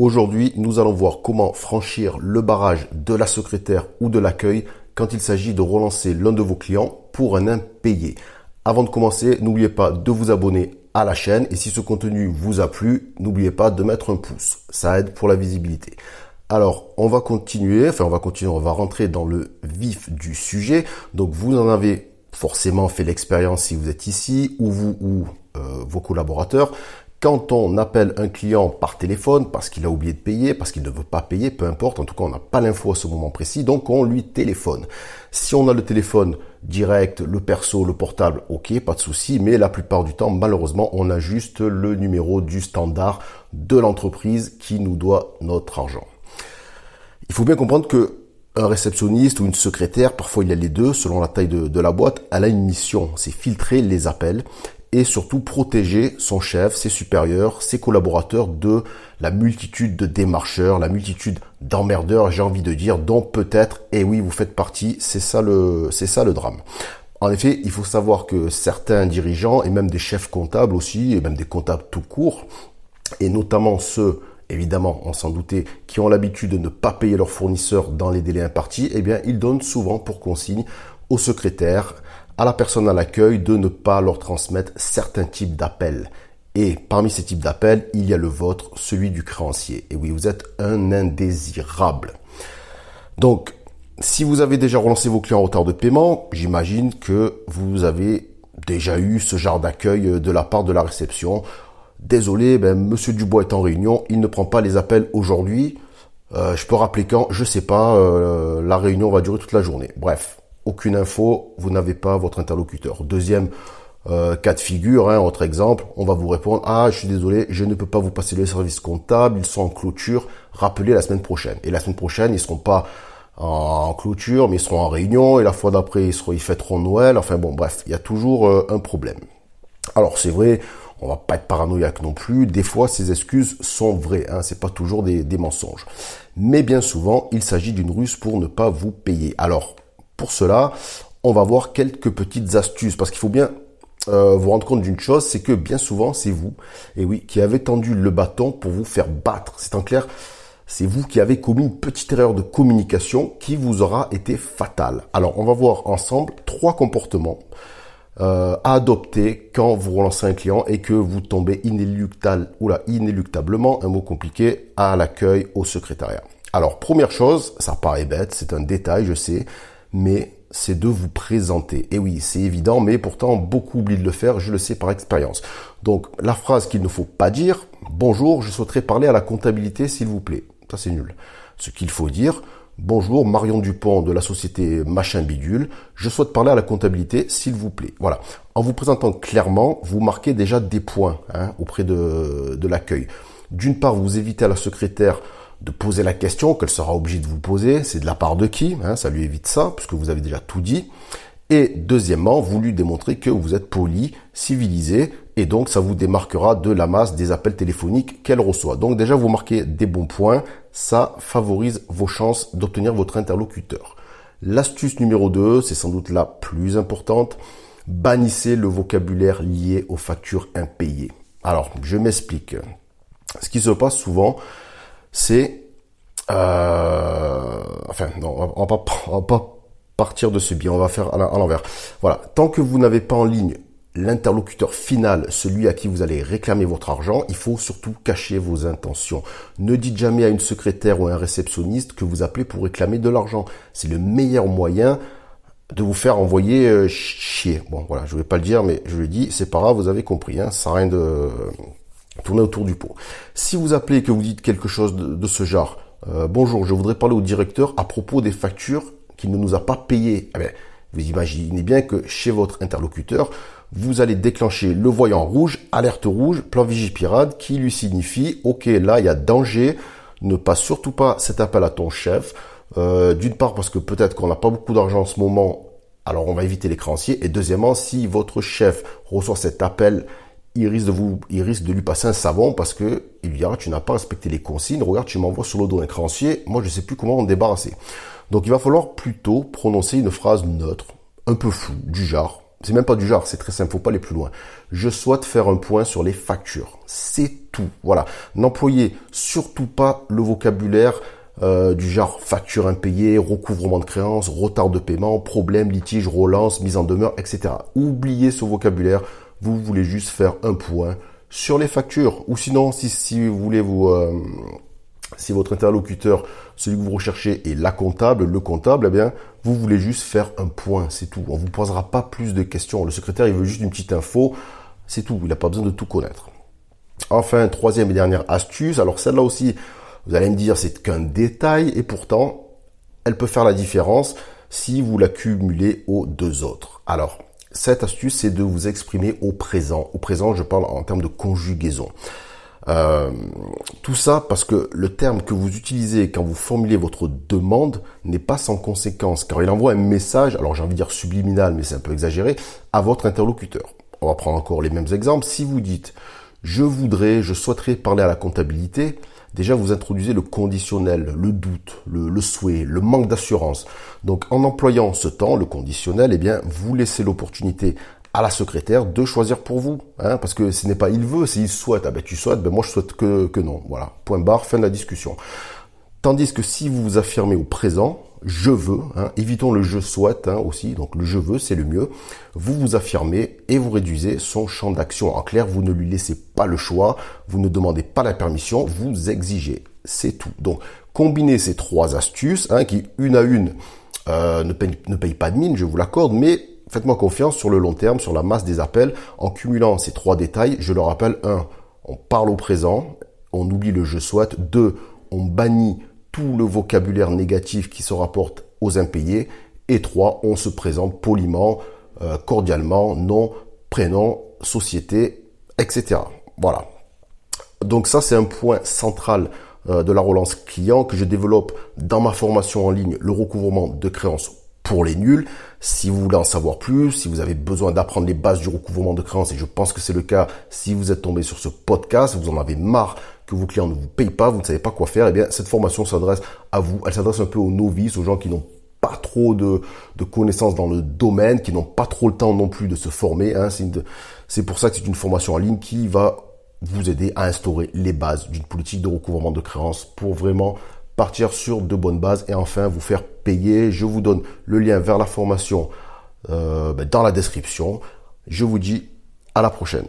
Aujourd'hui, nous allons voir comment franchir le barrage de la secrétaire ou de l'accueil quand il s'agit de relancer l'un de vos clients pour un impayé. Avant de commencer, n'oubliez pas de vous abonner à la chaîne et si ce contenu vous a plu, n'oubliez pas de mettre un pouce. Ça aide pour la visibilité. Alors, on va rentrer dans le vif du sujet. Donc, vous en avez forcément fait l'expérience si vous êtes ici ou vos collaborateurs. Quand on appelle un client par téléphone parce qu'il a oublié de payer, parce qu'il ne veut pas payer, peu importe, en tout cas on n'a pas l'info à ce moment précis, donc on lui téléphone. Si on a le téléphone direct, le perso, le portable, ok, pas de souci, mais la plupart du temps, malheureusement, on a juste le numéro du standard de l'entreprise qui nous doit notre argent. Il faut bien comprendre que un réceptionniste ou une secrétaire, parfois il y a les deux, selon la taille de la boîte, elle a une mission, c'est filtrer les appels et surtout protéger son chef, ses supérieurs, ses collaborateurs de la multitude de démarcheurs, la multitude d'emmerdeurs, j'ai envie de dire, dont peut-être, et oui, vous faites partie, c'est ça le drame. En effet, il faut savoir que certains dirigeants et même des chefs comptables aussi, et même des comptables tout court, et notamment ceux, évidemment, on s'en doutait, qui ont l'habitude de ne pas payer leurs fournisseurs dans les délais impartis, eh bien, ils donnent souvent pour consigne aux secrétaires, à la personne à l'accueil de ne pas leur transmettre certains types d'appels. Et parmi ces types d'appels, il y a le vôtre, celui du créancier. Et oui, vous êtes un indésirable. Donc, si vous avez déjà relancé vos clients en retard de paiement, j'imagine que vous avez déjà eu ce genre d'accueil de la part de la réception. Désolé, Monsieur Dubois est en réunion, il ne prend pas les appels aujourd'hui. Je peux rappeler quand, je sais pas, la réunion va durer toute la journée. Bref. Aucune info, vous n'avez pas votre interlocuteur. Deuxième cas de figure, autre exemple, on va vous répondre « Ah, je suis désolé, je ne peux pas vous passer le service comptable, ils sont en clôture, rappelez la semaine prochaine. » Et la semaine prochaine, ils seront pas en clôture, mais ils seront en réunion, et la fois d'après, ils fêteront Noël. Enfin bon, bref, il y a toujours un problème. Alors c'est vrai, on va pas être paranoïaque non plus, des fois ces excuses sont vraies, c'est pas toujours des mensonges. Mais bien souvent, il s'agit d'une ruse pour ne pas vous payer. Alors, pour cela, on va voir quelques petites astuces parce qu'il faut bien vous rendre compte d'une chose, c'est que bien souvent, c'est vous, et oui, qui avez tendu le bâton pour vous faire battre. C'est en clair, c'est vous qui avez commis une petite erreur de communication qui vous aura été fatale. Alors, on va voir ensemble 3 comportements à adopter quand vous relancez un client et que vous tombez inéluctablement, un mot compliqué, à l'accueil, au secrétariat. Alors, première chose, ça paraît bête, c'est un détail, je sais, mais c'est de vous présenter. Et oui, c'est évident, mais pourtant, beaucoup oublient de le faire, je le sais par expérience. Donc, la phrase qu'il ne faut pas dire, « Bonjour, je souhaiterais parler à la comptabilité, s'il vous plaît. » Ça, c'est nul. Ce qu'il faut dire, « Bonjour, Marion Dupont de la société Machin Bidule, je souhaite parler à la comptabilité, s'il vous plaît. » Voilà. En vous présentant clairement, vous marquez déjà des points auprès de l'accueil. D'une part, vous évitez à la secrétaire de poser la question qu'elle sera obligée de vous poser, c'est de la part de qui, ça lui évite ça, puisque vous avez déjà tout dit. Et deuxièmement, vous lui démontrez que vous êtes poli, civilisé, et donc ça vous démarquera de la masse des appels téléphoniques qu'elle reçoit. Donc déjà, vous marquez des bons points, ça favorise vos chances d'obtenir votre interlocuteur. L'astuce numéro 2, c'est sans doute la plus importante, bannissez le vocabulaire lié aux factures impayées. Alors, je m'explique. Ce qui se passe souvent, c'est on va pas partir de ce biais, on va faire à l'envers. Voilà, tant que vous n'avez pas en ligne l'interlocuteur final, celui à qui vous allez réclamer votre argent, il faut surtout cacher vos intentions. Ne dites jamais à une secrétaire ou à un réceptionniste que vous appelez pour réclamer de l'argent. C'est le meilleur moyen de vous faire envoyer chier. Bon, voilà, je vais pas le dire, mais je le dis, c'est pas grave, vous avez compris, ça sert à rien de tourner autour du pot. Si vous appelez et que vous dites quelque chose de ce genre, bonjour, je voudrais parler au directeur à propos des factures qu'il ne nous a pas payées. Vous imaginez bien que chez votre interlocuteur, vous allez déclencher le voyant rouge, alerte rouge, plan Vigipirate, qui lui signifie, ok, là, il y a danger, ne passe surtout pas cet appel à ton chef. D'une part, parce que peut-être qu'on n'a pas beaucoup d'argent en ce moment, alors on va éviter les créanciers. Et deuxièmement, si votre chef reçoit cet appel, il risque de lui passer un savon parce que il lui dira, tu n'as pas respecté les consignes, regarde, tu m'envoies sur le dos un créancier, moi je sais plus comment en débarrasser. Donc il va falloir plutôt prononcer une phrase neutre, un peu floue, du genre, C'est même pas du genre, c'est très simple, faut pas aller plus loin. Je souhaite faire un point sur les factures. C'est tout. Voilà. N'employez surtout pas le vocabulaire du genre facture impayée, recouvrement de créances, retard de paiement, problème, litige, relance, mise en demeure, etc. Oubliez ce vocabulaire. Vous voulez juste faire un point sur les factures. Ou sinon, si vous voulez si votre interlocuteur, celui que vous recherchez est le comptable, eh bien, vous voulez juste faire un point, c'est tout. On vous posera pas plus de questions. Le secrétaire, il veut juste une petite info, c'est tout. Il n'a pas besoin de tout connaître. Enfin, troisième et dernière astuce. Alors celle-là aussi, vous allez me dire, c'est qu'un détail et pourtant, elle peut faire la différence si vous la cumulez aux deux autres. Alors, cette astuce, c'est de vous exprimer au présent. Au présent, je parle en termes de conjugaison. Tout ça parce que le terme que vous utilisez quand vous formulez votre demande n'est pas sans conséquence, car il envoie un message, alors j'ai envie de dire subliminal, mais c'est un peu exagéré, à votre interlocuteur. On va prendre encore les mêmes exemples. Si vous dites « je souhaiterais parler à la comptabilité », déjà vous introduisez le conditionnel, le doute, le souhait, le manque d'assurance. Donc en employant ce temps, le conditionnel, eh bien vous laissez l'opportunité à la secrétaire de choisir pour vous, parce que ce n'est pas il veut, c'est il souhaite. Ah ben tu souhaites, ben moi je souhaite que non. Voilà, point barre, fin de la discussion. Tandis que si vous vous affirmez au présent, je veux, évitons le je souhaite aussi, donc le je veux c'est le mieux. Vous vous affirmez et vous réduisez son champ d'action. En clair, vous ne lui laissez pas le choix, vous ne demandez pas la permission, vous exigez. C'est tout. Donc combinez ces trois astuces, qui une à une ne payent pas de mine, je vous l'accorde, mais faites-moi confiance sur le long terme, sur la masse des appels, en cumulant ces trois détails. Je le rappelle, 1, on parle au présent, on oublie le je souhaite. 2, on bannit tout le vocabulaire négatif qui se rapporte aux impayés. Et 3, on se présente poliment, cordialement, nom, prénom, société, etc. Voilà. Donc ça, c'est un point central de la relance client que je développe dans ma formation en ligne, le recouvrement de créances pour les nuls. Si vous voulez en savoir plus, si vous avez besoin d'apprendre les bases du recouvrement de créances, et je pense que c'est le cas si vous êtes tombé sur ce podcast, vous en avez marre que vos clients ne vous payent pas, vous ne savez pas quoi faire, eh bien cette formation s'adresse à vous. Elle s'adresse un peu aux novices, aux gens qui n'ont pas trop de connaissances dans le domaine, qui n'ont pas trop le temps non plus de se former. C'est pour ça que c'est une formation en ligne qui va vous aider à instaurer les bases d'une politique de recouvrement de créances pour vraiment partir sur de bonnes bases et enfin vous faire payer. Je vous donne le lien vers la formation dans la description. Je vous dis à la prochaine.